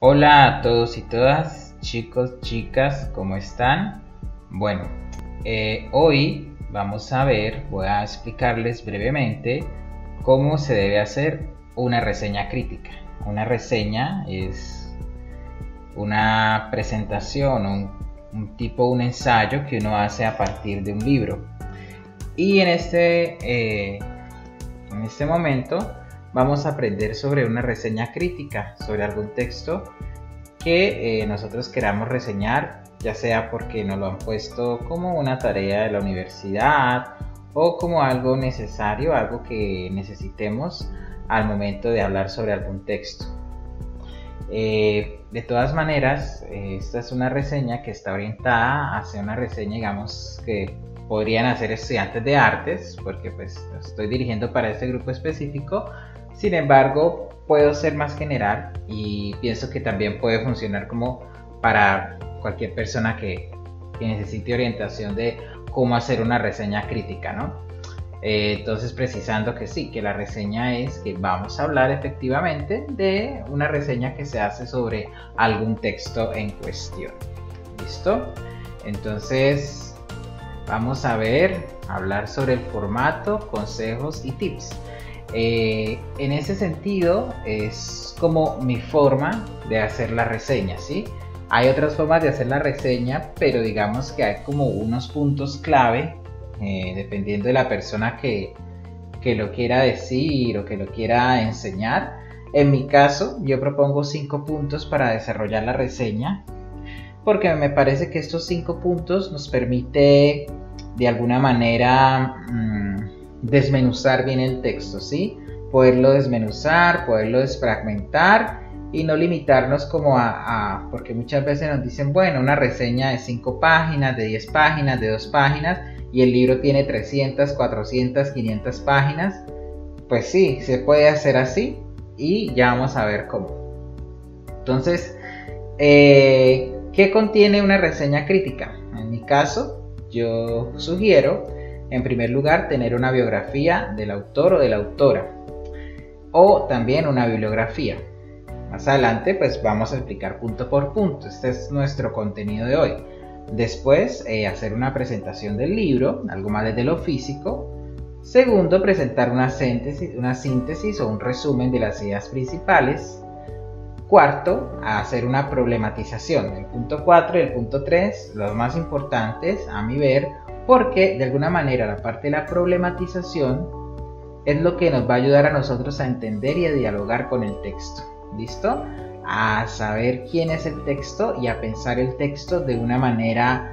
Hola a todos y todas, chicos, chicas, ¿cómo están? Bueno, hoy voy a explicarles brevemente cómo se debe hacer una reseña crítica. Una reseña es una presentación o un ensayo que uno hace a partir de un libro. Y en este momento vamos a aprender sobre una reseña crítica, sobre algún texto que nosotros queramos reseñar, ya sea porque nos lo han puesto como una tarea de la universidad o como algo necesario, algo que necesitemos al momento de hablar sobre algún texto. De todas maneras, esta es una reseña que está orientada hacia una reseña, digamos, que podrían hacer estudiantes de artes, porque pues lo estoy dirigiendo para este grupo específico. Sin embargo, puedo ser más general y pienso que también puede funcionar como para cualquier persona que necesite orientación de cómo hacer una reseña crítica, ¿no? Entonces, precisando que sí, que la reseña es que vamos a hablar efectivamente de una reseña que se hace sobre algún texto en cuestión. ¿Listo? Entonces, vamos a hablar sobre el formato, consejos y tips. En ese sentido es como mi forma de hacer la reseña, ¿sí? Hay otras formas de hacer la reseña, pero digamos que hay como unos puntos clave, dependiendo de la persona que lo quiera decir o que lo quiera enseñar. En mi caso, yo propongo 5 puntos para desarrollar la reseña, porque me parece que estos 5 puntos nos permite de alguna manera desmenuzar bien el texto, ¿sí? Poderlo desmenuzar, poderlo desfragmentar y no limitarnos como porque muchas veces nos dicen, bueno, una reseña de 5 páginas, de 10 páginas, de 2 páginas y el libro tiene 300, 400, 500 páginas. Pues sí, se puede hacer así y ya vamos a ver cómo. Entonces, ¿qué contiene una reseña crítica? En mi caso, yo sugiero en primer lugar tener una biografía del autor o de la autora, o también una bibliografía. Más adelante pues vamos a explicar punto por punto. Este es nuestro contenido de hoy. Después hacer una presentación del libro, algo más desde lo físico. Segundo, presentar una síntesis o un resumen de las ideas principales. Cuarto, hacer una problematización. El punto 4 y el punto 3, los más importantes a mi ver, porque de alguna manera la parte de la problematización es lo que nos va a ayudar a nosotros a entender y a dialogar con el texto. ¿Listo? A saber quién es el texto y a pensar el texto de una manera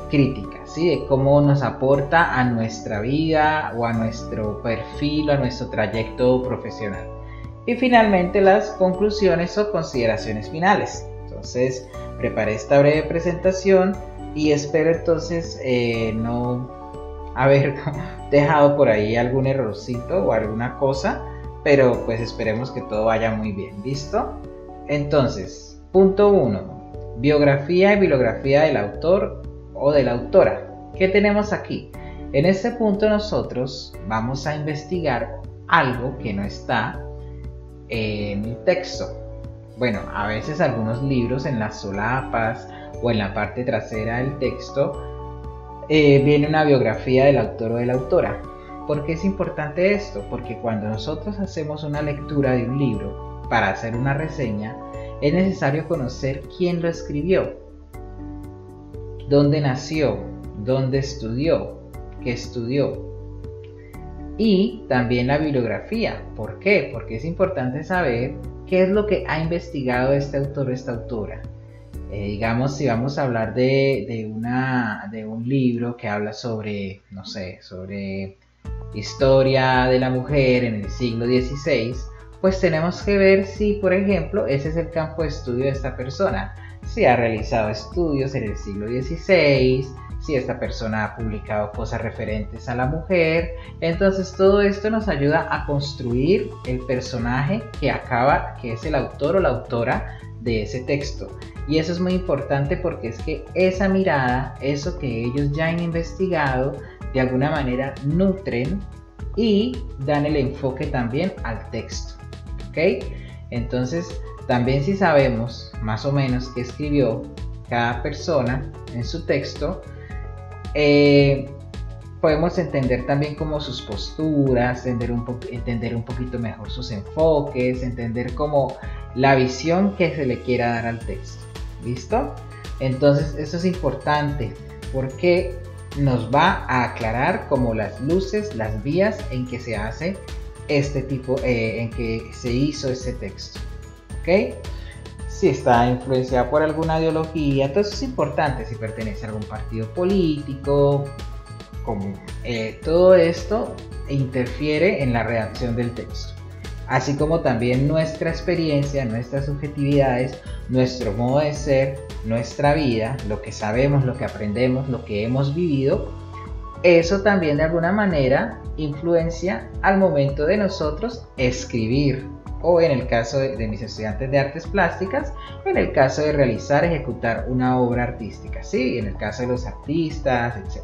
crítica, ¿sí? De cómo nos aporta a nuestra vida o a nuestro perfil o a nuestro trayecto profesional. Y finalmente las conclusiones o consideraciones finales. Entonces, preparé esta breve presentación y espero entonces no haber dejado por ahí algún errorcito o alguna cosa, pero pues esperemos que todo vaya muy bien. ¿Listo? Entonces, punto 1. Biografía y bibliografía del autor o de la autora. ¿Qué tenemos aquí? En este punto nosotros vamos a investigar algo que no está en el texto. Bueno, a veces algunos libros en las solapas o en la parte trasera del texto viene una biografía del autor o de la autora. ¿Por qué es importante esto? Porque cuando nosotros hacemos una lectura de un libro para hacer una reseña, es necesario conocer quién lo escribió, dónde nació, dónde estudió, qué estudió. Y también la bibliografía. ¿Por qué? Porque es importante saber qué es lo que ha investigado este autor o esta autora. Digamos, si vamos a hablar de un libro que habla sobre, no sé, sobre historia de la mujer en el siglo XVI, pues tenemos que ver si, por ejemplo, ese es el campo de estudio de esta persona. Si ha realizado estudios en el siglo XVI, si esta persona ha publicado cosas referentes a la mujer. Entonces todo esto nos ayuda a construir el personaje que es el autor o la autora de ese texto. Y eso es muy importante porque es que esa mirada, eso que ellos ya han investigado, de alguna manera nutren y dan el enfoque también al texto. ¿Ok? Entonces También si sabemos más o menos qué escribió cada persona en su texto, podemos entender también como sus posturas, entender un poquito mejor sus enfoques, entender como la visión que se le quiera dar al texto. ¿Listo? Entonces eso es importante porque nos va a aclarar como las luces, las vías en que se hace este tipo, en que se hizo este texto. ¿Ok? Si está influenciado por alguna ideología, todo eso es importante, si pertenece a algún partido político, como, todo esto interfiere en la redacción del texto, así como también nuestra experiencia, nuestras subjetividades, nuestro modo de ser, nuestra vida, lo que sabemos, lo que aprendemos, lo que hemos vivido. Eso también de alguna manera influencia al momento de nosotros escribir, o en el caso de mis estudiantes de artes plásticas, en el caso de realizar, ejecutar una obra artística, ¿sí? En el caso de los artistas, etc.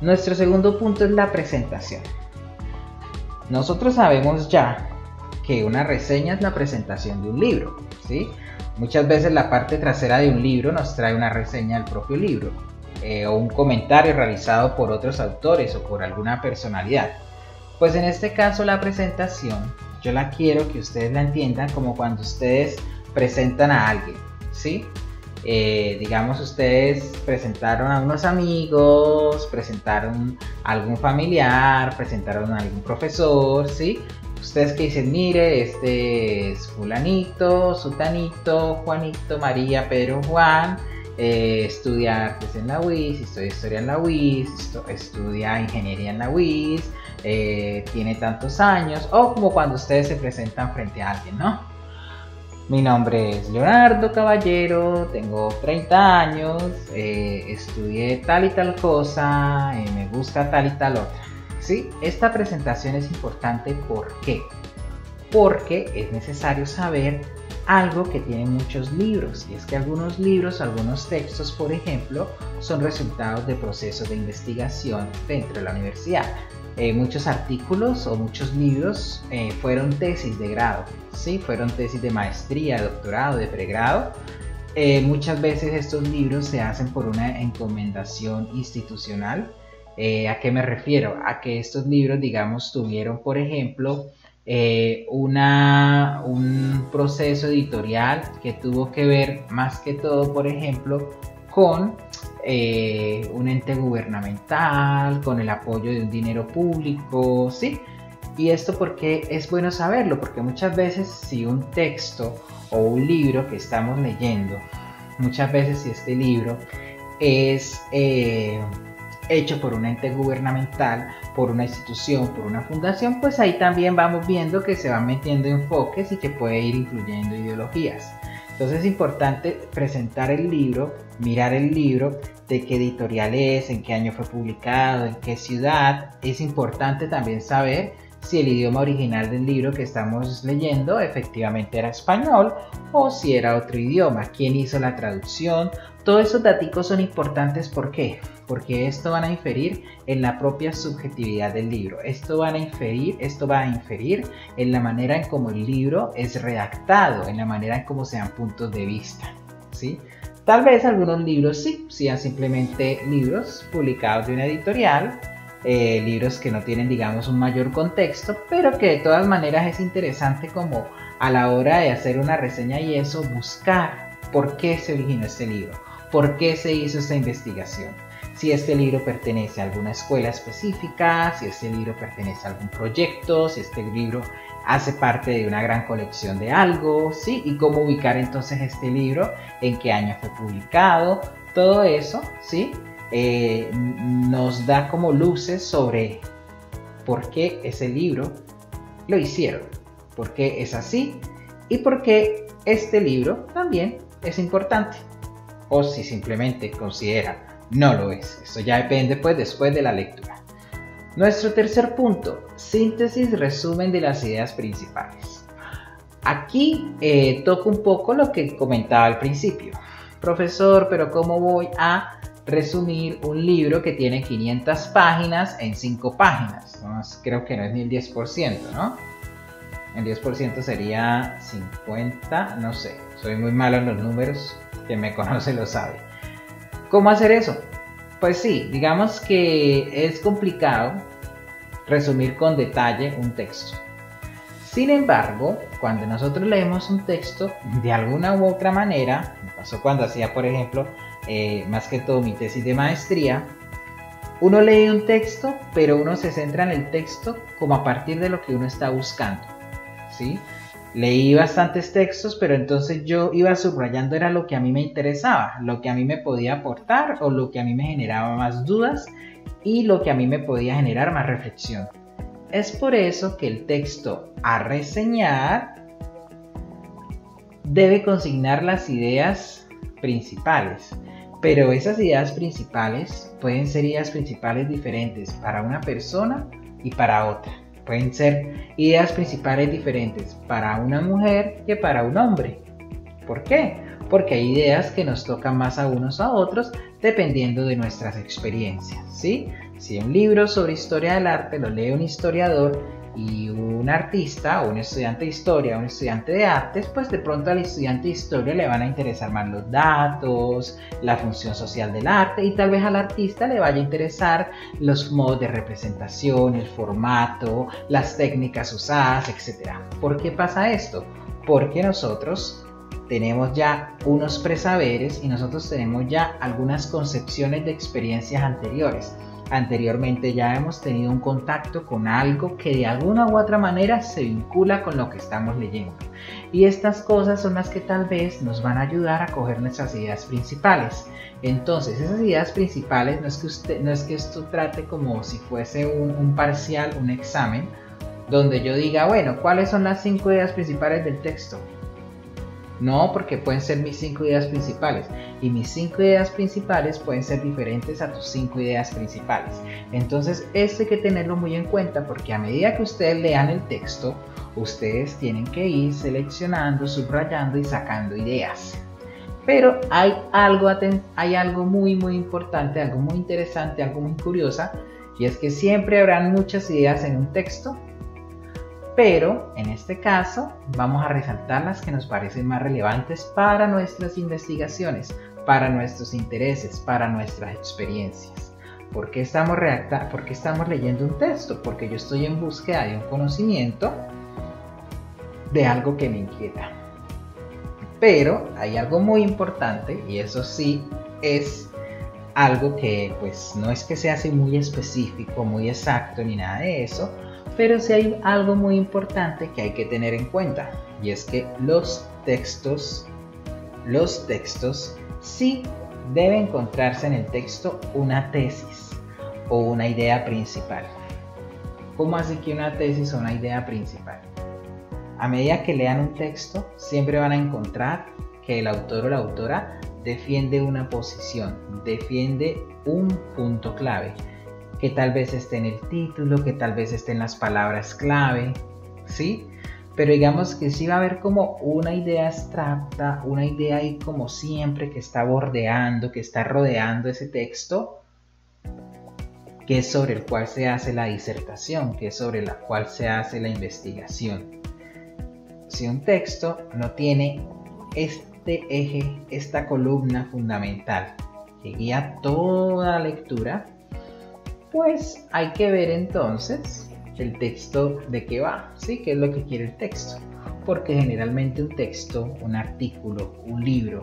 Nuestro segundo punto es la presentación. Nosotros sabemos ya que una reseña es la presentación de un libro, ¿sí? Muchas veces la parte trasera de un libro nos trae una reseña del propio libro, o un comentario realizado por otros autores o por alguna personalidad. Pues en este caso la presentación, yo la quiero que ustedes la entiendan como cuando ustedes presentan a alguien, ¿sí? Digamos, ustedes presentaron a unos amigos, presentaron a algún familiar, presentaron a algún profesor, ¿sí? Ustedes que dicen, mire, este es fulanito, sutanito, Juanito, María, Pedro, Juan, estudia artes en la UIS, estudia historia en la UIS, estudia ingeniería en la UIS, tiene tantos años, o como cuando ustedes se presentan frente a alguien, ¿no? Mi nombre es Leonardo Caballero, tengo 30 años, estudié tal y tal cosa, me gusta tal y tal otra. ¿Sí? Esta presentación es importante, ¿por qué? Porque es necesario saber algo que tienen muchos libros, y es que algunos libros, algunos textos, por ejemplo, son resultados de procesos de investigación dentro de la universidad. Muchos artículos o muchos libros fueron tesis de grado, ¿sí? Fueron tesis de maestría, de doctorado, de pregrado. Muchas veces estos libros se hacen por una encomendación institucional. ¿A qué me refiero? A que estos libros, digamos, tuvieron, por ejemplo, un proceso editorial que tuvo que ver más que todo, por ejemplo, con un ente gubernamental, con el apoyo de un dinero público, ¿sí? Y esto porque es bueno saberlo, porque muchas veces si un texto o un libro que estamos leyendo, muchas veces si este libro es hecho por un ente gubernamental, por una institución, por una fundación, pues ahí también vamos viendo que se van metiendo enfoques y que puede ir incluyendo ideologías. Entonces es importante presentar el libro, mirar el libro, de qué editorial es, en qué año fue publicado, en qué ciudad. Es importante también saber si el idioma original del libro que estamos leyendo efectivamente era español o si era otro idioma, quién hizo la traducción. Todos esos datos son importantes, ¿por qué? Porque esto van a inferir en la propia subjetividad del libro. Esto va a inferir en la manera en cómo el libro es redactado, en la manera en cómo sean puntos de vista, ¿sí? Tal vez algunos libros sí sean simplemente libros publicados de una editorial, libros que no tienen, digamos, un mayor contexto, pero que de todas maneras es interesante como a la hora de hacer una reseña y eso, buscar por qué se originó este libro, por qué se hizo esta investigación, si este libro pertenece a alguna escuela específica, si este libro pertenece a algún proyecto, si este libro hace parte de una gran colección de algo, ¿sí? Y cómo ubicar entonces este libro, en qué año fue publicado, todo eso, ¿sí? Nos da como luces sobre por qué ese libro lo hicieron, por qué es así y por qué este libro también es importante, o si simplemente considera no lo es. Eso ya depende pues después de la lectura. Nuestro tercer punto, síntesis, resumen de las ideas principales. Aquí toco un poco lo que comentaba al principio. Profesor, pero ¿cómo voy a resumir un libro que tiene 500 páginas en 5 páginas? ¿No? Creo que no es ni el 10%, ¿no? el 10% sería 50, no sé, soy muy malo en los números, quien me conoce lo sabe. ¿Cómo hacer eso? Pues sí, digamos que es complicado resumir con detalle un texto. Sin embargo, cuando nosotros leemos un texto, de alguna u otra manera, me pasó cuando hacía, por ejemplo, más que todo mi tesis de maestría, uno lee un texto, pero uno se centra en el texto como a partir de lo que uno está buscando, ¿sí? Leí bastantes textos, pero entonces yo iba subrayando era lo que a mí me interesaba, lo que a mí me podía aportar o lo que a mí me generaba más dudas y lo que a mí me podía generar más reflexión. Es por eso que el texto a reseñar debe consignar las ideas principales, pero esas ideas principales pueden ser ideas principales diferentes para una persona y para otra. Pueden ser ideas principales diferentes para una mujer que para un hombre. ¿Por qué? Porque hay ideas que nos tocan más a unos a otros dependiendo de nuestras experiencias, ¿sí? Si un libro sobre historia del arte lo lee un historiador y un artista o un estudiante de historia o un estudiante de artes, pues de pronto al estudiante de historia le van a interesar más los datos, la función social del arte, y tal vez al artista le vaya a interesar los modos de representación, el formato, las técnicas usadas, etc. ¿Por qué pasa esto? Porque nosotros tenemos ya unos presaberes y nosotros tenemos ya algunas concepciones de experiencias anteriores. Anteriormente ya hemos tenido un contacto con algo que de alguna u otra manera se vincula con lo que estamos leyendo. Y estas cosas son las que tal vez nos van a ayudar a coger nuestras ideas principales. Entonces, esas ideas principales no es que esto trate como si fuese un parcial, un examen, donde yo diga, bueno, ¿cuáles son las 5 ideas principales del texto? No, porque pueden ser mis 5 ideas principales y mis 5 ideas principales pueden ser diferentes a tus 5 ideas principales. Entonces esto hay que tenerlo muy en cuenta, porque a medida que ustedes lean el texto, ustedes tienen que ir seleccionando, subrayando y sacando ideas. Pero hay algo muy importante, algo muy interesante, algo muy curioso, y es que siempre habrán muchas ideas en un texto, pero en este caso vamos a resaltar las que nos parecen más relevantes para nuestras investigaciones, para nuestros intereses, para nuestras experiencias. ¿Por qué estamos leyendo un texto? Porque yo estoy en búsqueda de un conocimiento de algo que me inquieta. Pero hay algo muy importante, y eso sí es algo que pues no es que sea así muy específico, muy exacto ni nada de eso, pero sí hay algo muy importante que hay que tener en cuenta, y es que los textos sí debe encontrarse en el texto una tesis o una idea principal. ¿Cómo así que una tesis o una idea principal? A medida que lean un texto, siempre van a encontrar que el autor o la autora defiende una posición, defiende un punto clave, que tal vez esté en el título, que tal vez esté en las palabras clave, ¿sí? Pero digamos que sí va a haber como una idea abstracta, una idea ahí como siempre que está bordeando, que está rodeando ese texto, que es sobre el cual se hace la disertación, que es sobre la cual se hace la investigación. Si un texto no tiene este eje, esta columna fundamental que guía toda la lectura, pues hay que ver entonces el texto de qué va, ¿sí? ¿Qué es lo que quiere el texto? Porque generalmente un texto, un artículo, un libro,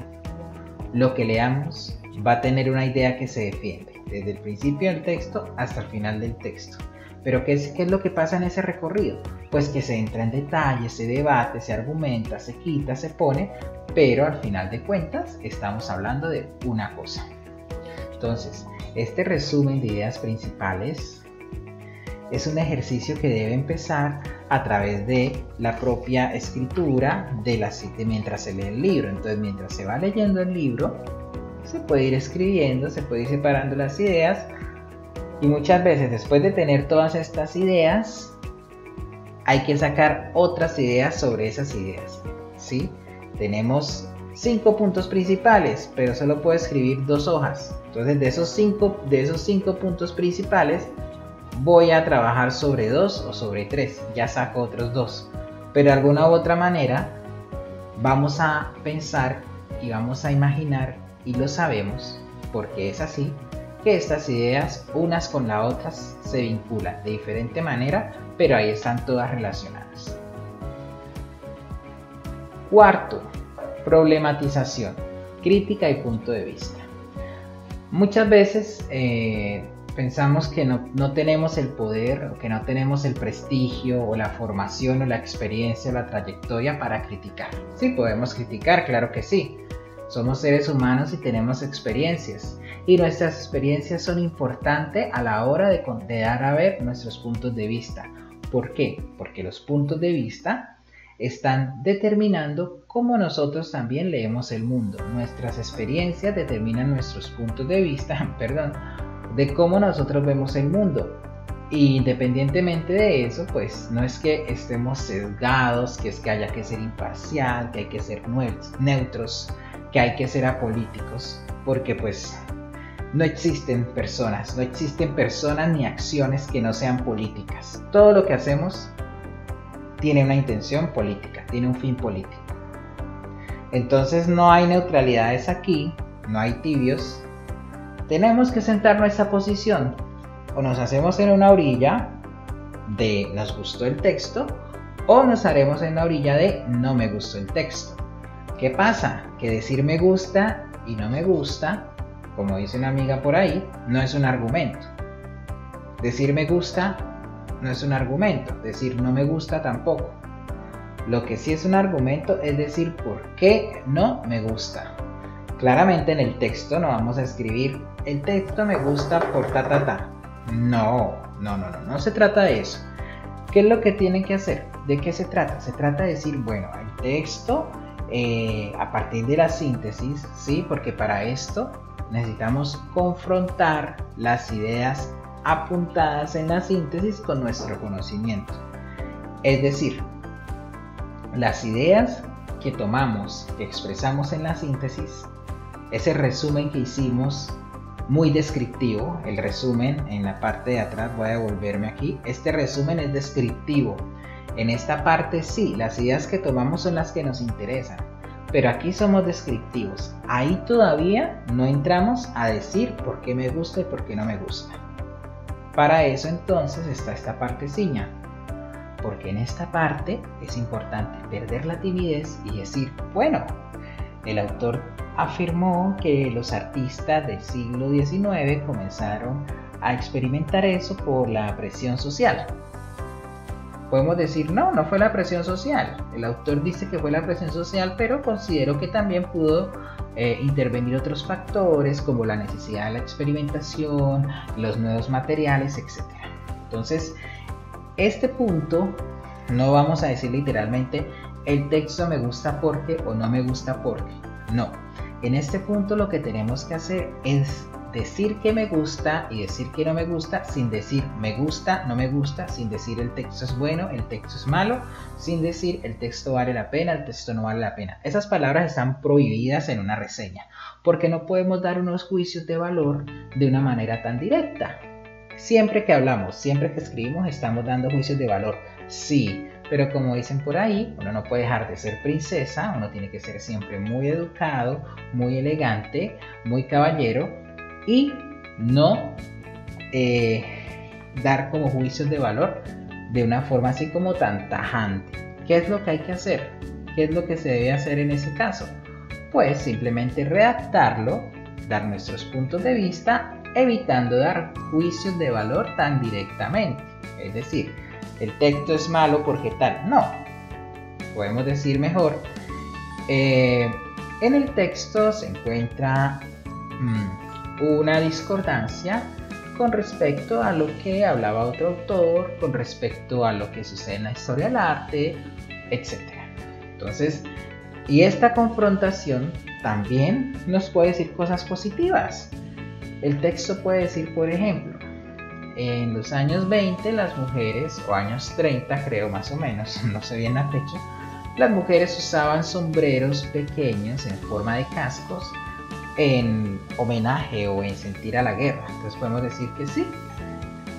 lo que leamos va a tener una idea que se defiende, desde el principio del texto hasta el final del texto. Pero ¿qué es lo que pasa en ese recorrido? Pues que se entra en detalle, se debate, se argumenta, se quita, se pone, pero al final de cuentas estamos hablando de una cosa. Entonces, este resumen de ideas principales es un ejercicio que debe empezar a través de la propia escritura mientras se lee el libro. Entonces, mientras se va leyendo el libro, se puede ir escribiendo, se puede ir separando las ideas, y muchas veces después de tener todas estas ideas, hay que sacar otras ideas sobre esas ideas, ¿sí? Tenemos 5 puntos principales, pero solo puedo escribir 2 hojas. Entonces de esos 5 puntos principales voy a trabajar sobre 2 o sobre 3, ya saco otros 2. pero de alguna u otra manera vamos a pensar y vamos a imaginar, y lo sabemos porque es así, que estas ideas unas con las otras se vinculan de diferente manera, pero ahí están todas relacionadas. Cuarto, problematización, crítica y punto de vista. Muchas veces pensamos que no tenemos el poder, o que no tenemos el prestigio o la formación o la experiencia o la trayectoria para criticar. Sí, podemos criticar, claro que sí. Somos seres humanos y tenemos experiencias, y nuestras experiencias son importantes a la hora de dar a ver nuestros puntos de vista. ¿Por qué? Porque los puntos de vista están determinando cómo nosotros también leemos el mundo. Nuestras experiencias determinan nuestros puntos de vista, de cómo nosotros vemos el mundo. Y independientemente de eso, pues no es que estemos sesgados, que es que haya que ser imparcial, que hay que ser neutros, que hay que ser apolíticos, porque pues no existen personas ni acciones que no sean políticas. Todo lo que hacemos tiene una intención política, tiene un fin político. Entonces no hay neutralidades aquí, no hay tibios. Tenemos que sentar nuestra posición. O nos hacemos en una orilla de nos gustó el texto, o nos haremos en la orilla de no me gustó el texto. ¿Qué pasa? Que decir me gusta y no me gusta, como dice una amiga por ahí, no es un argumento. Decir me gusta no es un argumento, decir no me gusta tampoco. Lo que sí es un argumento es decir por qué no me gusta. Claramente en el texto no vamos a escribir el texto me gusta por ta ta ta. No se trata de eso. ¿Qué es lo que tienen que hacer? ¿De qué se trata? Se trata de decir, bueno, el texto a partir de la síntesis, ¿sí? Porque para esto necesitamos confrontar las ideas apuntadas en la síntesis con nuestro conocimiento. Es decir, las ideas que tomamos, que expresamos en la síntesis, ese resumen que hicimos, muy descriptivo, el resumen en la parte de atrás, voy a devolverme aquí, este resumen es descriptivo. En esta parte sí, las ideas que tomamos son las que nos interesan, pero aquí somos descriptivos. Ahí todavía no entramos a decir por qué me gusta y por qué no me gusta. Para eso entonces está esta partecilla, porque en esta parte es importante perder la timidez y decir, bueno, el autor afirmó que los artistas del siglo XIX comenzaron a experimentar eso por la presión social. Podemos decir, no fue la presión social. El autor dice que fue la presión social, pero considero que también pudo intervenir otros factores como la necesidad de la experimentación, los nuevos materiales, etc. Entonces, este punto no vamos a decir literalmente el texto me gusta porque o no me gusta porque. No. En este punto lo que tenemos que hacer es decir que me gusta y decir que no me gusta sin decir me gusta, no me gusta, sin decir el texto es bueno, el texto es malo, sin decir el texto vale la pena, el texto no vale la pena. Esas palabras están prohibidas en una reseña porque no podemos dar unos juicios de valor de una manera tan directa. Siempre que hablamos, siempre que escribimos estamos dando juicios de valor, sí. Pero como dicen por ahí, uno no puede dejar de ser princesa, uno tiene que ser siempre muy educado, muy elegante, muy caballero y no dar como juicios de valor de una forma así como tan tajante. ¿Qué es lo que hay que hacer? ¿Qué es lo que se debe hacer en ese caso? Pues simplemente redactarlo, dar nuestros puntos de vista, evitando dar juicios de valor tan directamente. Es decir, el texto es malo porque tal. No, podemos decir mejor, en el texto se encuentra una discordancia con respecto a lo que hablaba otro autor, con respecto a lo que sucede en la historia del arte, etc. Entonces, y esta confrontación también nos puede decir cosas positivas. El texto puede decir, por ejemplo, en los años 20 las mujeres, o años 30 creo más o menos, no sé bien la fecha, las mujeres usaban sombreros pequeños en forma de cascos en homenaje o en sentir a la guerra. Entonces podemos decir que sí,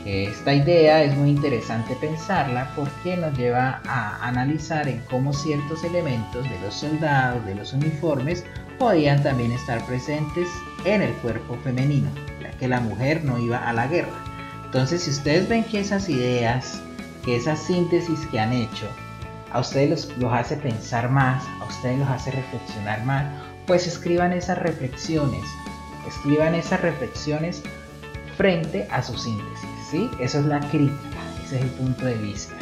Esta idea es muy interesante pensarla porque nos lleva a analizar en cómo ciertos elementos de los soldados, de los uniformes, podían también estar presentes en el cuerpo femenino, ya que la mujer no iba a la guerra. Entonces, si ustedes ven que esas ideas, que esas síntesis que han hecho, a ustedes los hace pensar más, a ustedes los hace reflexionar más, pues escriban esas reflexiones frente a su síntesis, ¿sí? Eso es la crítica, ese es el punto de vista.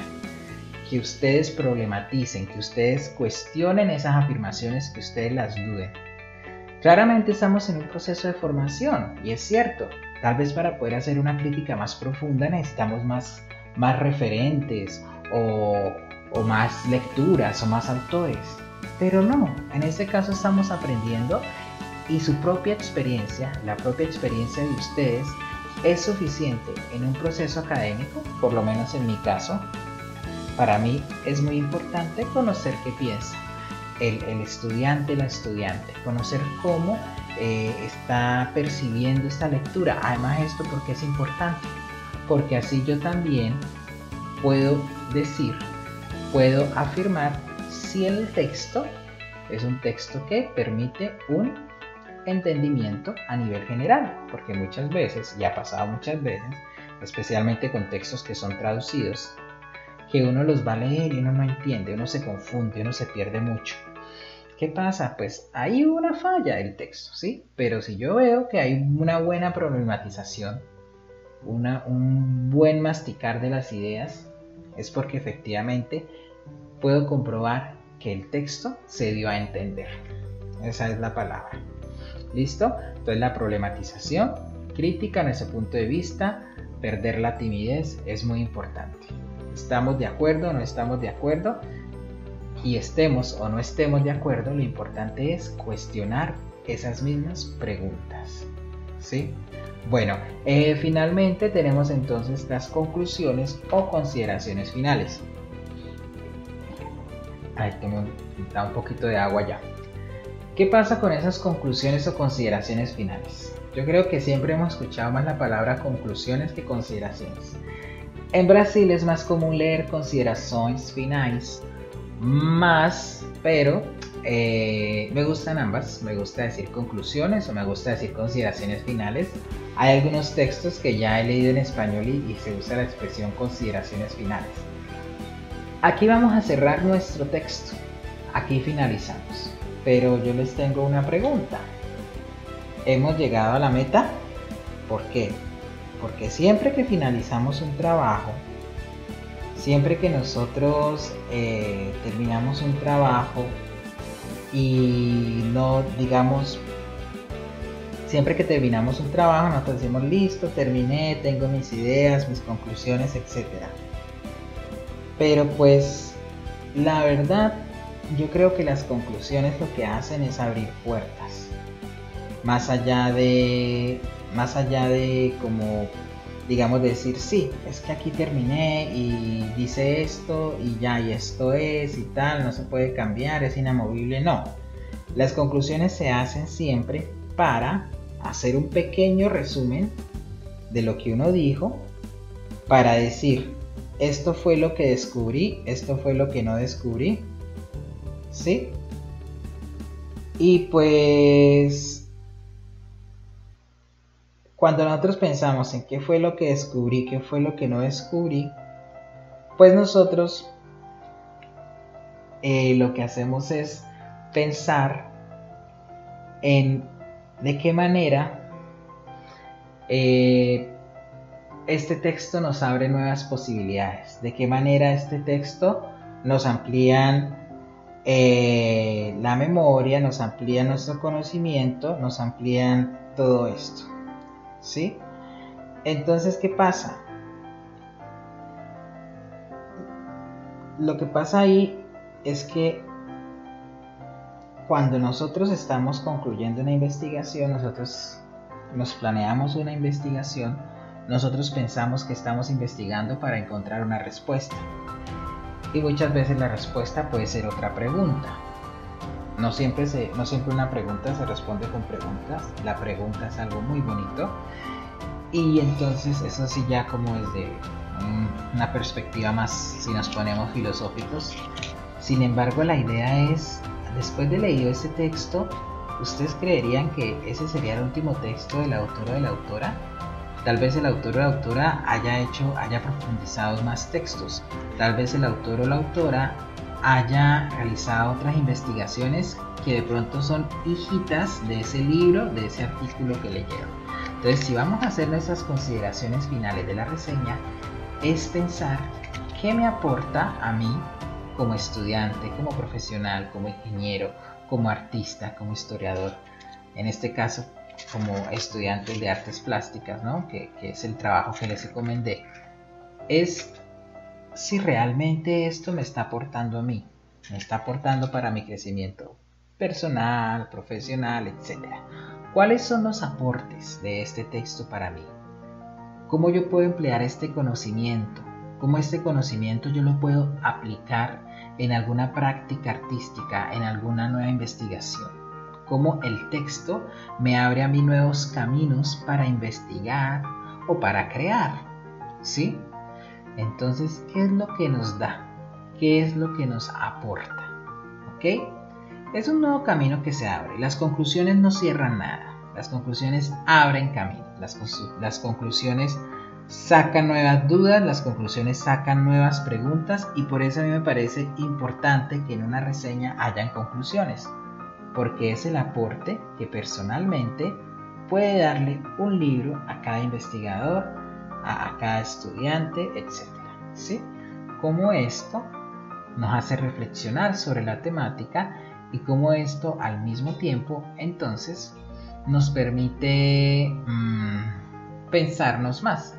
Que ustedes problematicen, que ustedes cuestionen esas afirmaciones, que ustedes las duden. Claramente estamos en un proceso de formación, y es cierto, tal vez para poder hacer una crítica más profunda necesitamos más referentes o más lecturas o más autores, pero no, en este caso estamos aprendiendo y su propia experiencia, la propia experiencia de ustedes es suficiente en un proceso académico, por lo menos en mi caso. Para mí es muy importante conocer qué piensa el estudiante, la estudiante, conocer cómo está percibiendo esta lectura. Además, esto porque es importante, porque así yo también puedo afirmar si el texto es un texto que permite un entendimiento a nivel general, porque muchas veces, y ha pasado muchas veces, especialmente con textos que son traducidos, que uno los va a leer y uno no entiende, uno se confunde, uno se pierde mucho. ¿Qué pasa? Pues hay una falla del texto, ¿sí? Pero si yo veo que hay una buena problematización, un buen masticar de las ideas, es porque efectivamente puedo comprobar que el texto se dio a entender. Esa es la palabra. ¿Listo? Entonces la problematización crítica en ese punto de vista, perder la timidez es muy importante. ¿Estamos de acuerdo o no estamos de acuerdo? Y estemos o no estemos de acuerdo, lo importante es cuestionar esas mismas preguntas, ¿sí? Bueno, finalmente tenemos entonces las conclusiones o consideraciones finales. Ahí tengo un poquito de agua ya. ¿Qué pasa con esas conclusiones o consideraciones finales? Yo creo que siempre hemos escuchado más la palabra conclusiones que consideraciones. En Brasil es más común leer considerações finais, pero me gustan ambas. Me gusta decir conclusiones o me gusta decir consideraciones finales. Hay algunos textos que ya he leído en español y se usa la expresión consideraciones finales. Aquí vamos a cerrar nuestro texto. Aquí finalizamos. Pero yo les tengo una pregunta. ¿Hemos llegado a la meta? ¿Por qué? Porque siempre que finalizamos un trabajo, siempre que nosotros terminamos un trabajo y no, digamos, siempre que terminamos un trabajo nosotros decimos listo, terminé, tengo mis ideas, mis conclusiones, etc. Pero pues la verdad, yo creo que las conclusiones lo que hacen es abrir puertas. Más allá de como, digamos, decir, sí, es que aquí terminé y dice esto y ya, y esto es y tal, no se puede cambiar, es inamovible. No, las conclusiones se hacen siempre para hacer un pequeño resumen de lo que uno dijo, para decir, esto fue lo que descubrí, esto fue lo que no descubrí, ¿sí? Y pues cuando nosotros pensamos en qué fue lo que descubrí, qué fue lo que no descubrí, pues nosotros lo que hacemos es pensar en de qué manera este texto nos abre nuevas posibilidades, de qué manera este texto nos amplían la memoria, nos amplían nuestro conocimiento, nos amplían todo esto, ¿sí? Entonces, ¿qué pasa? Lo que pasa ahí es que cuando nosotros estamos concluyendo una investigación, nosotros nos planeamos una investigación, nosotros pensamos que estamos investigando para encontrar una respuesta. Y muchas veces la respuesta puede ser otra pregunta. No siempre una pregunta se responde con preguntas. La pregunta es algo muy bonito. Y entonces eso sí ya como desde una perspectiva más, si nos ponemos filosóficos. Sin embargo, la idea es, después de leído ese texto, ¿ustedes creerían que ese sería el último texto del autor o de la autora? Tal vez el autor o la autora haya profundizado más textos. Tal vez el autor o la autora haya realizado otras investigaciones que de pronto son hijitas de ese libro, de ese artículo que leyeron. Entonces, si vamos a hacer nuestras consideraciones finales de la reseña, es pensar qué me aporta a mí como estudiante, como profesional, como ingeniero, como artista, como historiador, en este caso como estudiante de artes plásticas, ¿no? que es el trabajo que les recomendé, es si realmente esto me está aportando a mí, me está aportando para mi crecimiento personal, profesional, etc. ¿Cuáles son los aportes de este texto para mí? ¿Cómo yo puedo emplear este conocimiento? ¿Cómo este conocimiento yo lo puedo aplicar en alguna práctica artística, en alguna nueva investigación? ¿Cómo el texto me abre a mí nuevos caminos para investigar o para crear? ¿Sí? Entonces, ¿qué es lo que nos da? ¿Qué es lo que nos aporta? ¿Ok? Es un nuevo camino que se abre. Las conclusiones no cierran nada. Las conclusiones abren camino. Las conclusiones sacan nuevas dudas, las conclusiones sacan nuevas preguntas, y por eso a mí me parece importante que en una reseña hayan conclusiones, porque es el aporte que personalmente puede darle un libro a cada investigador, a cada estudiante, etc. ¿Sí? Cómo esto nos hace reflexionar sobre la temática y cómo esto al mismo tiempo entonces nos permite pensarnos más.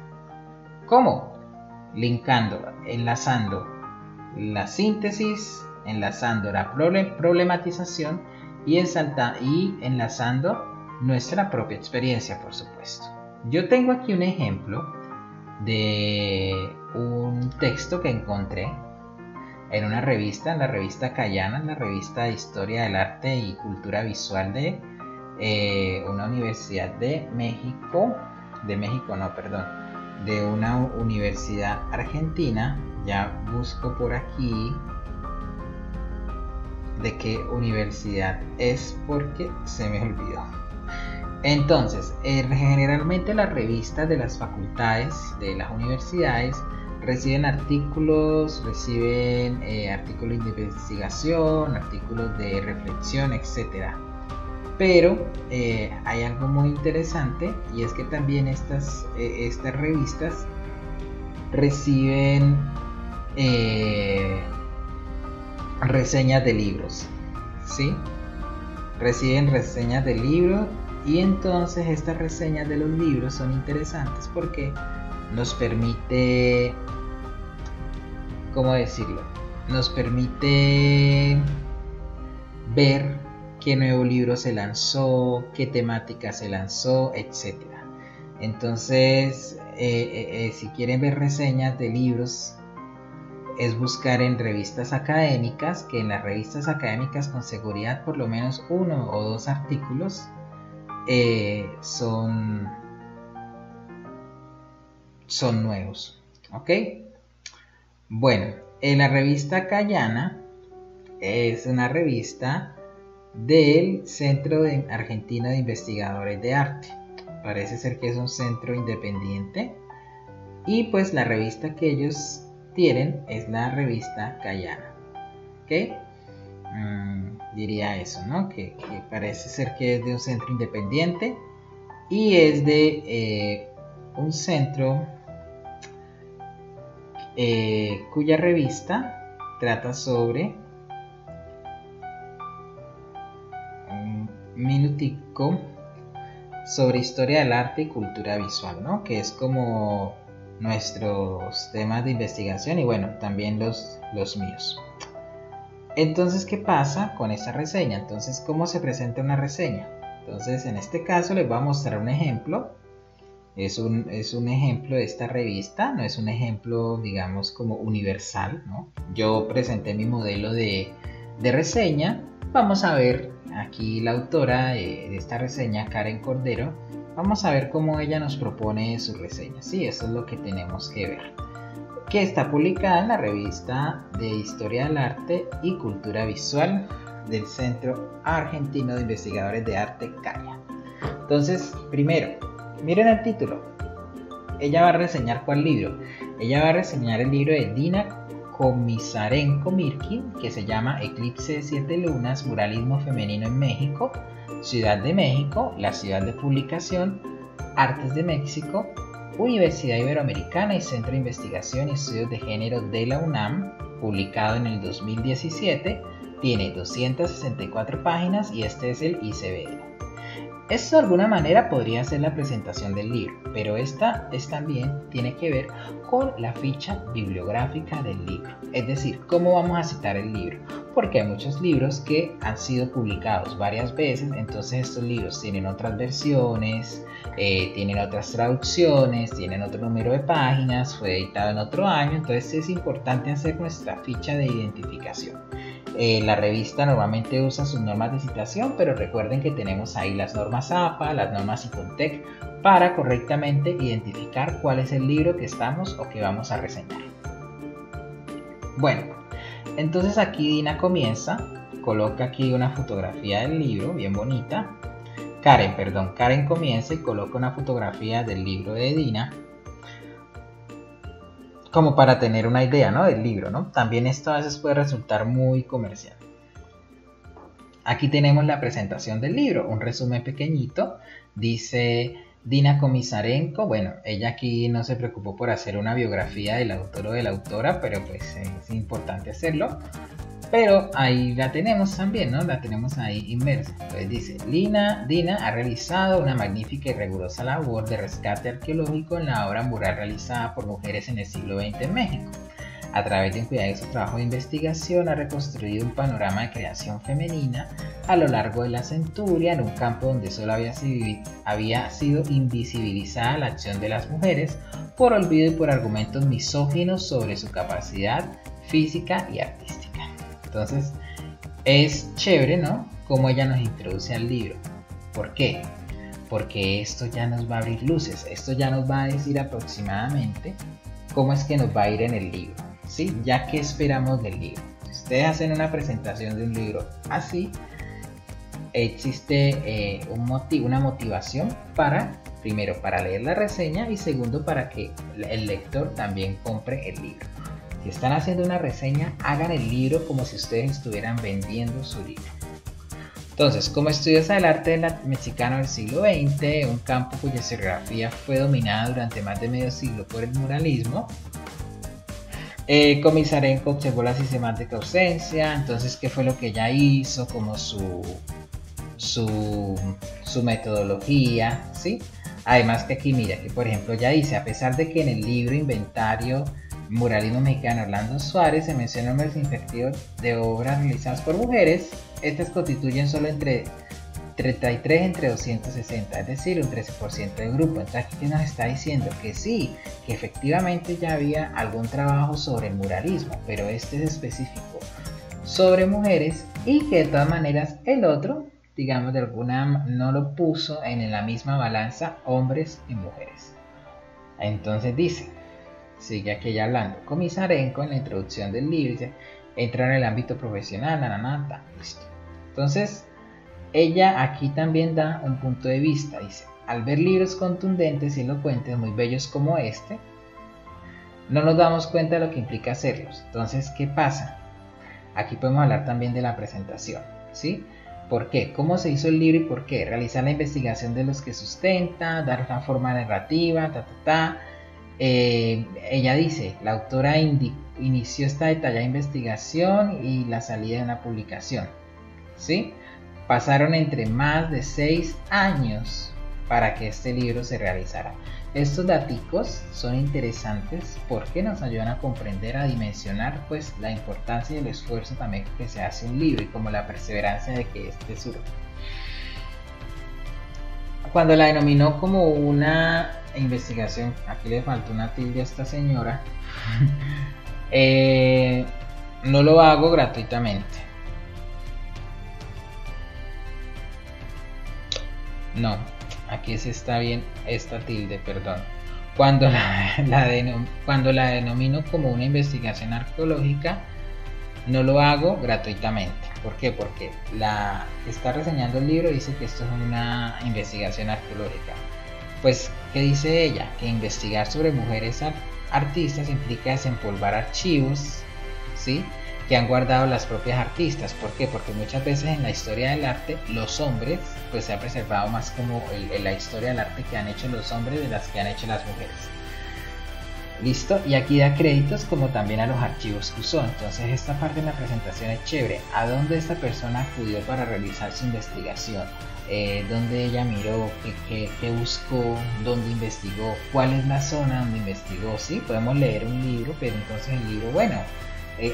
¿Cómo? Linkando, enlazando la síntesis, enlazando la problematización y enlazando nuestra propia experiencia, por supuesto. Yo tengo aquí un ejemplo de un texto que encontré en una revista, en la revista Cayana, en la revista de Historia del Arte y Cultura Visual de una universidad de una universidad argentina. Ya busco por aquí de qué universidad es porque se me olvidó. Entonces, generalmente las revistas de las facultades de las universidades reciben artículos de investigación, artículos de reflexión, etc. Pero hay algo muy interesante, y es que también estas revistas reciben reseñas de libros, ¿sí? Reciben reseñas de libros, y entonces estas reseñas de los libros son interesantes porque nos permite, ¿cómo decirlo? Nos permite ver qué nuevo libro se lanzó, qué temática se lanzó, etc. Entonces, si quieren ver reseñas de libros, es buscar en revistas académicas, que en las revistas académicas con seguridad por lo menos 1 o 2 artículos son nuevos. ¿Ok? Bueno, en la revista Cayana es una revista del Centro Argentino de Investigadores de Arte. Parece ser que es un centro independiente, y pues la revista que ellos tienen es la revista Cayana. ¿Ok? Diría eso, ¿no? Que parece ser que es de un centro independiente y es de un centro cuya revista trata sobre minutico sobre historia del arte y cultura visual, ¿no? Que es como nuestros temas de investigación, y bueno, también los míos. Entonces, ¿qué pasa con esta reseña? Entonces, ¿cómo se presenta una reseña? Entonces, en este caso les voy a mostrar un ejemplo. Es un ejemplo de esta revista, no es un ejemplo, digamos, como universal, ¿no? Yo presenté mi modelo de reseña. Vamos a ver aquí la autora de esta reseña, Karen Cordero, vamos a ver cómo ella nos propone su reseña. Sí, eso es lo que tenemos que ver. Que está publicada en la revista de Historia del Arte y Cultura Visual del Centro Argentino de Investigadores de Arte, CAIA. Entonces, primero, miren el título. Ella va a reseñar ¿cuál libro? Ella va a reseñar el libro de Dina Komisarenko-Mirkin, que se llama Eclipse de 7 lunas, muralismo femenino en México, Ciudad de México, la ciudad de publicación, Artes de México, Universidad Iberoamericana y Centro de Investigación y Estudios de Género de la UNAM, publicado en el 2017, tiene 264 páginas y este es el ICBL. Esto de alguna manera podría ser la presentación del libro, pero esta también tiene que ver con la ficha bibliográfica del libro, es decir, cómo vamos a citar el libro, porque hay muchos libros que han sido publicados varias veces, entonces estos libros tienen otras versiones, tienen otras traducciones, tienen otro número de páginas, fue editado en otro año, entonces es importante hacer nuestra ficha de identificación. La revista normalmente usa sus normas de citación, pero recuerden que tenemos ahí las normas APA, las normas ICONTEC, para correctamente identificar cuál es el libro que estamos o que vamos a reseñar. Bueno, entonces aquí Dina comienza, coloca aquí una fotografía del libro, bien bonita. Karen comienza y coloca una fotografía del libro de Dina, como para tener una idea, ¿no?, del libro, ¿no? También esto a veces puede resultar muy comercial. Aquí tenemos la presentación del libro, un resumen pequeñito. Dice Dina Komisarenko, bueno, ella aquí no se preocupó por hacer una biografía del autor o de la autora, pero pues es importante hacerlo. Pero ahí la tenemos también, ¿no? La tenemos ahí inmersa. Entonces dice, Dina ha realizado una magnífica y rigurosa labor de rescate arqueológico en la obra mural realizada por mujeres en el siglo XX en México. A través de un cuidadoso trabajo de investigación ha reconstruido un panorama de creación femenina a lo largo de la centuria en un campo donde solo había sido invisibilizada la acción de las mujeres por olvido y por argumentos misóginos sobre su capacidad física y artística. Entonces es chévere, ¿no?, cómo ella nos introduce al libro. ¿Por qué? Porque esto ya nos va a abrir luces, esto ya nos va a decir aproximadamente cómo es que nos va a ir en el libro, ¿sí? Ya que esperamos del libro. Si ustedes hacen una presentación de un libro así, existe una motivación primero para leer la reseña y segundo para que el lector también compre el libro. Si están haciendo una reseña, hagan el libro como si ustedes estuvieran vendiendo su libro. Entonces, como estudiosa del arte mexicano del siglo XX, un campo cuya serigrafía fue dominada durante más de medio siglo por el muralismo, Komisarenko observó la sistemática ausencia. Entonces, ¿qué fue lo que ella hizo? Como su metodología, ¿sí? Además que aquí mira, que por ejemplo ya dice, a pesar de que en el libro Inventario Muralismo Mexicano Orlando Suárez se menciona un número significativo de obras realizadas por mujeres, estas constituyen solo entre 33 entre 260, es decir, un 13% del grupo. Entonces aquí nos está diciendo que sí, que efectivamente ya había algún trabajo sobre el muralismo, pero este es específico sobre mujeres y que de todas maneras el otro, digamos de alguna, no lo puso en la misma balanza hombres y mujeres. Entonces dice, sigue aquí ya hablando, Komisarenko en la introducción del libro dice, entra en el ámbito profesional, listo. Entonces, ella aquí también da un punto de vista, dice, al ver libros contundentes y elocuentes muy bellos como este, no nos damos cuenta de lo que implica hacerlos. Entonces, ¿qué pasa? Aquí podemos hablar también de la presentación, ¿sí? ¿Por qué? ¿Cómo se hizo el libro y por qué? Realizar la investigación de los que sustenta, dar una forma narrativa, ella dice, la autora inició esta detallada investigación y la salida de una publicación, ¿sí? Pasaron entre más de 6 años para que este libro se realizara. Estos daticos son interesantes porque nos ayudan a comprender, a dimensionar pues la importancia y el esfuerzo también que se hace un libro y como la perseverancia de que este surja. Cuando la denominó como una investigación, aquí le faltó una tilde a esta señora, no lo hago gratuitamente. No, aquí sí está bien esta tilde, perdón. Cuando la denomino como una investigación arqueológica, no lo hago gratuitamente. ¿Por qué? Porque la que está reseñando el libro dice que esto es una investigación arqueológica. Pues, ¿qué dice ella? Que investigar sobre mujeres artistas implica desempolvar archivos, ¿sí?, que han guardado las propias artistas. ¿Por qué? Porque muchas veces en la historia del arte los hombres, pues se ha preservado más como la historia del arte que han hecho los hombres de las que han hecho las mujeres. Listo, y aquí da créditos como también a los archivos que usó. Entonces esta parte de la presentación es chévere. ¿A dónde esta persona acudió para realizar su investigación? ¿Dónde ella miró? ¿Qué buscó? ¿Dónde investigó? ¿Cuál es la zona donde investigó? Sí, podemos leer un libro, pero entonces el libro, bueno,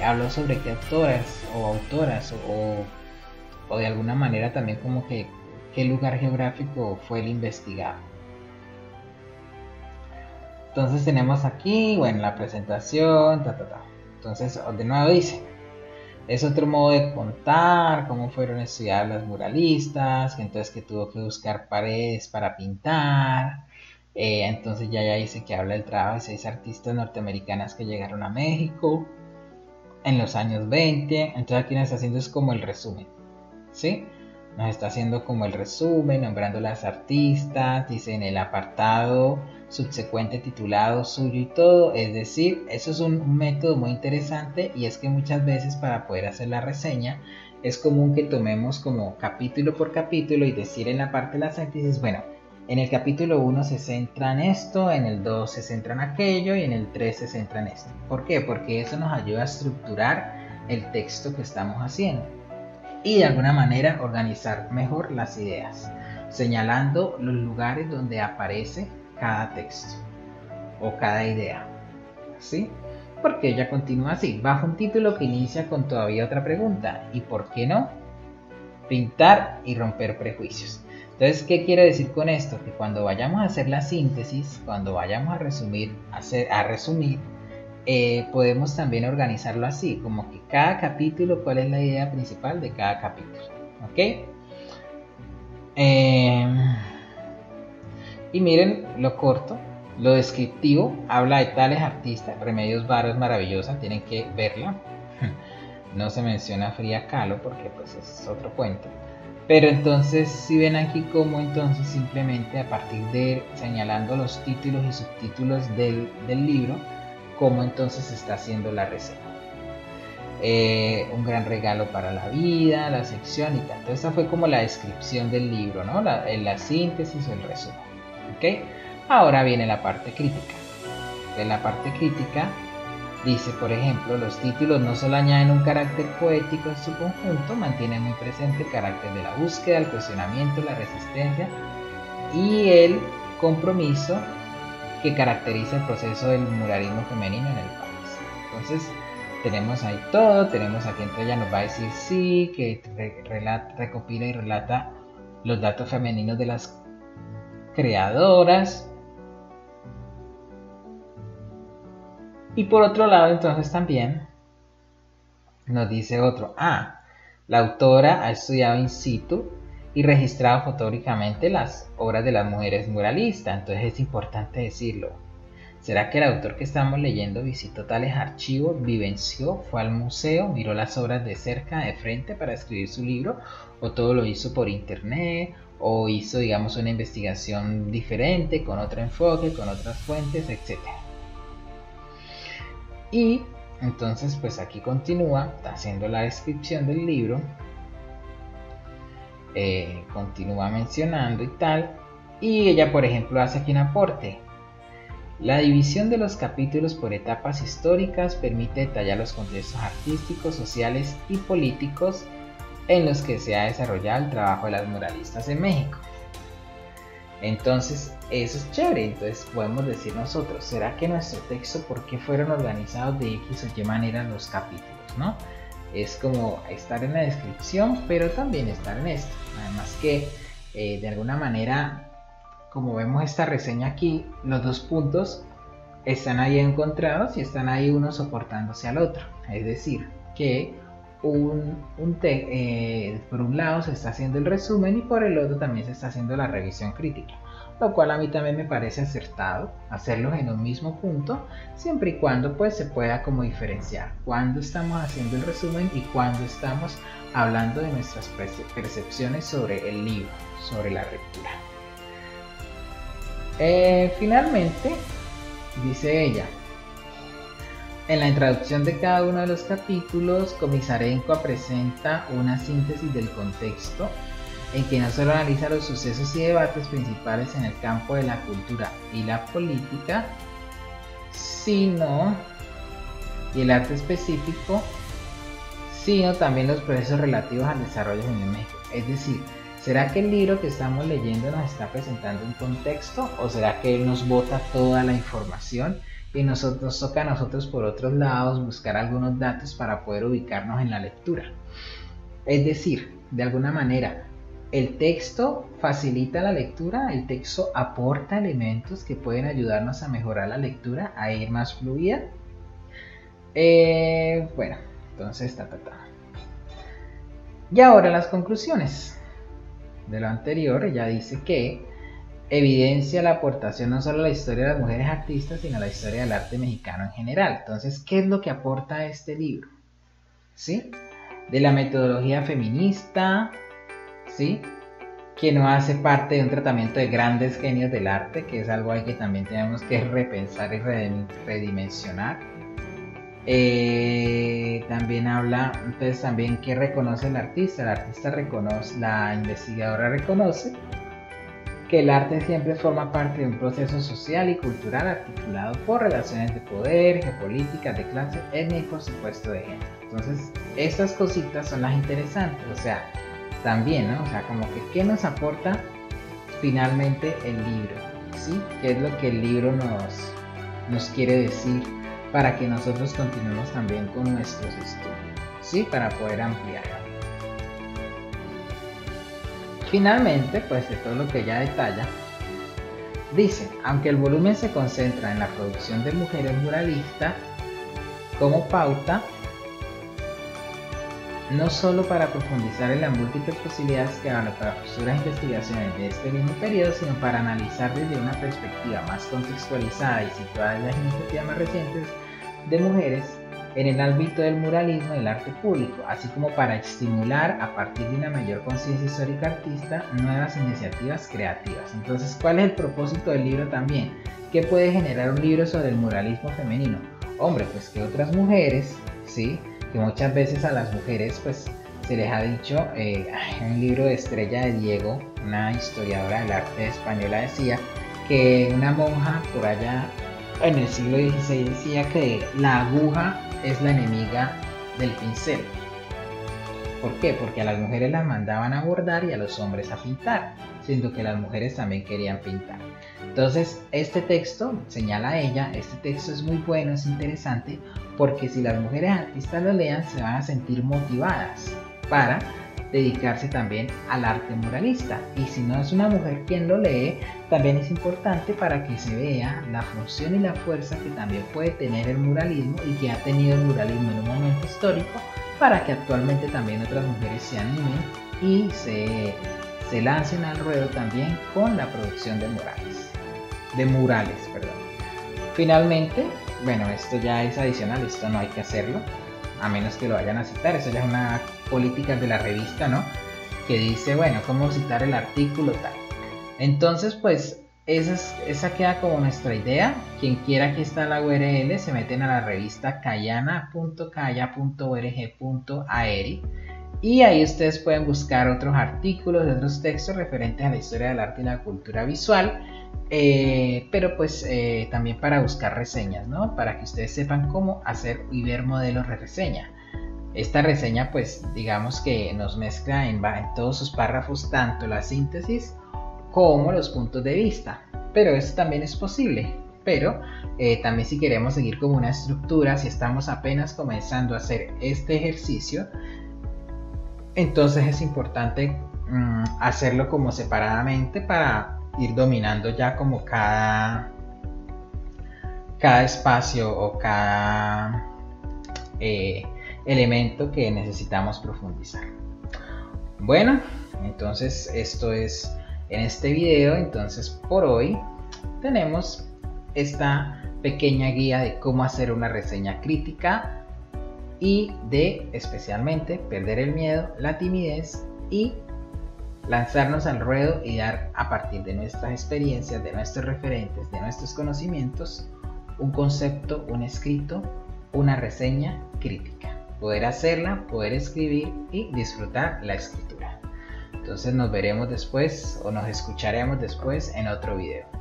habló sobre qué autoras o de alguna manera también como que qué lugar geográfico fue el investigado. Entonces tenemos aquí, bueno, la presentación, Entonces, de nuevo dice, es otro modo de contar cómo fueron estudiadas las muralistas, que entonces que tuvo que buscar paredes para pintar. Entonces ya dice que habla del trabajo de 6 artistas norteamericanas que llegaron a México en los años 20. Entonces aquí nos está haciendo es como el resumen, ¿sí? Nos está haciendo como el resumen, nombrando las artistas, dice en el apartado subsecuente titulado suyo y todo. Es decir, eso es un método muy interesante, y es que muchas veces para poder hacer la reseña es común que tomemos como capítulo por capítulo y decir en la parte de las síntesis, bueno, en el capítulo 1 se centra en esto, en el 2 se centra en aquello y en el 3 se centra en esto. ¿Por qué? Porque eso nos ayuda a estructurar el texto que estamos haciendo y de alguna manera organizar mejor las ideas, señalando los lugares donde aparece cada texto o cada idea, ¿sí? Porque ella continúa así, bajo un título que inicia con todavía otra pregunta: ¿y por qué no? Pintar y romper prejuicios. Entonces, ¿qué quiere decir con esto? Que cuando vayamos a hacer la síntesis, cuando vayamos a resumir, podemos también organizarlo así, como que cada capítulo, cuál es la idea principal de cada capítulo, ¿ok? Y miren lo corto, lo descriptivo, habla de tales artistas. Remedios Varo es maravillosa, tienen que verla. No se menciona Frida Kahlo porque pues es otro cuento. Pero entonces si ven aquí cómo entonces simplemente a partir de señalando los títulos y subtítulos del libro, cómo entonces se está haciendo la reseña. Un gran regalo para la vida, la sección y tal. Entonces esta fue como la descripción del libro, ¿no? La síntesis o el resumen. ¿Ok? Ahora viene la parte crítica. En la parte crítica dice, por ejemplo, los títulos no solo añaden un carácter poético en su conjunto, mantienen muy presente el carácter de la búsqueda, el cuestionamiento, la resistencia y el compromiso que caracteriza el proceso del muralismo femenino en el país. Entonces, tenemos ahí todo, tenemos aquí entre ella nos va a decir sí, que recopila y relata los datos femeninos de las creadoras. Y por otro lado, entonces también nos dice otro, la autora ha estudiado in situ y registrado fotográficamente las obras de las mujeres muralistas. Entonces es importante decirlo. ¿Será que el autor que estamos leyendo visitó tales archivos, vivenció, fue al museo, miró las obras de cerca, de frente para escribir su libro? ¿O todo lo hizo por internet? ¿O hizo, digamos, una investigación diferente, con otro enfoque, con otras fuentes, etcétera? Y entonces pues aquí continúa haciendo la descripción del libro, continúa mencionando y tal, y ella por ejemplo hace aquí un aporte. La división de los capítulos por etapas históricas permite detallar los contextos artísticos, sociales y políticos en los que se ha desarrollado el trabajo de las muralistas en México. Entonces, eso es chévere. Entonces podemos decir nosotros, ¿será que nuestro texto, por qué fueron organizados de X o Y manera los capítulos, ¿no? Es como estar en la descripción, pero también estar en esto. Además que, de alguna manera, como vemos esta reseña aquí, los dos puntos están ahí encontrados y están ahí uno soportándose al otro. Es decir, que por un lado se está haciendo el resumen y por el otro también se está haciendo la revisión crítica, lo cual a mí también me parece acertado hacerlos en un mismo punto, siempre y cuando pues se pueda como diferenciar cuando estamos haciendo el resumen y cuando estamos hablando de nuestras percepciones sobre el libro, sobre la lectura. Finalmente, dice ella, en la introducción de cada uno de los capítulos, Comisarenko presenta una síntesis del contexto en que no solo analiza los sucesos y debates principales en el campo de la cultura y la política, sino y el arte específico, sino también los procesos relativos al desarrollo en México. Es decir, ¿será que el libro que estamos leyendo nos está presentando un contexto o será que él nos bota toda la información y nos toca a nosotros por otros lados buscar algunos datos para poder ubicarnos en la lectura? Es decir, de alguna manera, el texto facilita la lectura, el texto aporta elementos que pueden ayudarnos a mejorar la lectura, a ir más fluida. Bueno, entonces Y ahora las conclusiones de lo anterior. Ella dice que evidencia la aportación no solo a la historia de las mujeres artistas, sino a la historia del arte mexicano en general. Entonces, ¿qué es lo que aporta este libro? ¿Sí? De la metodología feminista, ¿sí? Que no hace parte de un tratamiento de grandes genios del arte, que es algo ahí que también tenemos que repensar y redimensionar. También habla, entonces también que reconoce el artista reconoce, la investigadora reconoce que el arte siempre forma parte de un proceso social y cultural articulado por relaciones de poder, geopolíticas, de clase, etnia y por supuesto de género. Entonces, estas cositas son las interesantes, o sea, también, ¿no? O sea, como que ¿qué nos aporta finalmente el libro? ¿Sí? ¿Qué es lo que el libro nos quiere decir para que nosotros continuemos también con nuestros estudios? ¿Sí? Para poder ampliar. Finalmente, pues de todo lo que ella detalla, dice, aunque el volumen se concentra en la producción de mujeres muralistas como pauta, no solo para profundizar en las múltiples posibilidades que abren para futuras investigaciones de este mismo periodo, sino para analizar desde una perspectiva más contextualizada y situada en las iniciativas más recientes de mujeres en el ámbito del muralismo y el arte público, así como para estimular a partir de una mayor conciencia histórica artista nuevas iniciativas creativas. Entonces, ¿cuál es el propósito del libro también? ¿Qué puede generar un libro sobre el muralismo femenino? Hombre, pues que otras mujeres, ¿sí? Que muchas veces a las mujeres pues se les ha dicho, un libro de Estrella de Diego, una historiadora del arte española, decía que una monja por allá en el siglo XVI decía que la aguja es la enemiga del pincel. ¿Por qué? Porque a las mujeres las mandaban a bordar y a los hombres a pintar, siendo que las mujeres también querían pintar. Entonces, este texto, señala ella, este texto es muy bueno, es interesante, porque si las mujeres artistas lo lean, se van a sentir motivadas para dedicarse también al arte muralista. Y si no es una mujer quien lo lee, también es importante para que se vea la función y la fuerza que también puede tener el muralismo y que ha tenido el muralismo en un momento histórico, para que actualmente también otras mujeres se animen y se lancen al ruedo también con la producción de murales. Finalmente, bueno, esto ya es adicional, esto no hay que hacerlo, a menos que lo vayan a citar, eso ya es una política de la revista, ¿no? Que dice, bueno, cómo citar el artículo tal. Entonces, pues, esa queda como nuestra idea. Quien quiera, aquí está la URL, se meten a la revista cayana.caya.org.ar y ahí ustedes pueden buscar otros artículos de otros textos referentes a la historia del arte y la cultura visual. Pero pues también para buscar reseñas, ¿no? Para que ustedes sepan cómo hacer y ver modelos de reseña. Esta reseña pues digamos que nos mezcla en todos sus párrafos tanto la síntesis como los puntos de vista, pero eso también es posible. Pero también si queremos seguir como una estructura, si estamos apenas comenzando a hacer este ejercicio, entonces es importante hacerlo como separadamente para ir dominando ya como cada espacio o cada elemento que necesitamos profundizar. Bueno, entonces esto es en este video. Entonces por hoy tenemos esta pequeña guía de cómo hacer una reseña crítica y de especialmente perder el miedo, la timidez y lanzarnos al ruedo y dar a partir de nuestras experiencias, de nuestros referentes, de nuestros conocimientos, un concepto, un escrito, una reseña crítica. Poder hacerla, poder escribir y disfrutar la escritura. Entonces nos veremos después o nos escucharemos después en otro video.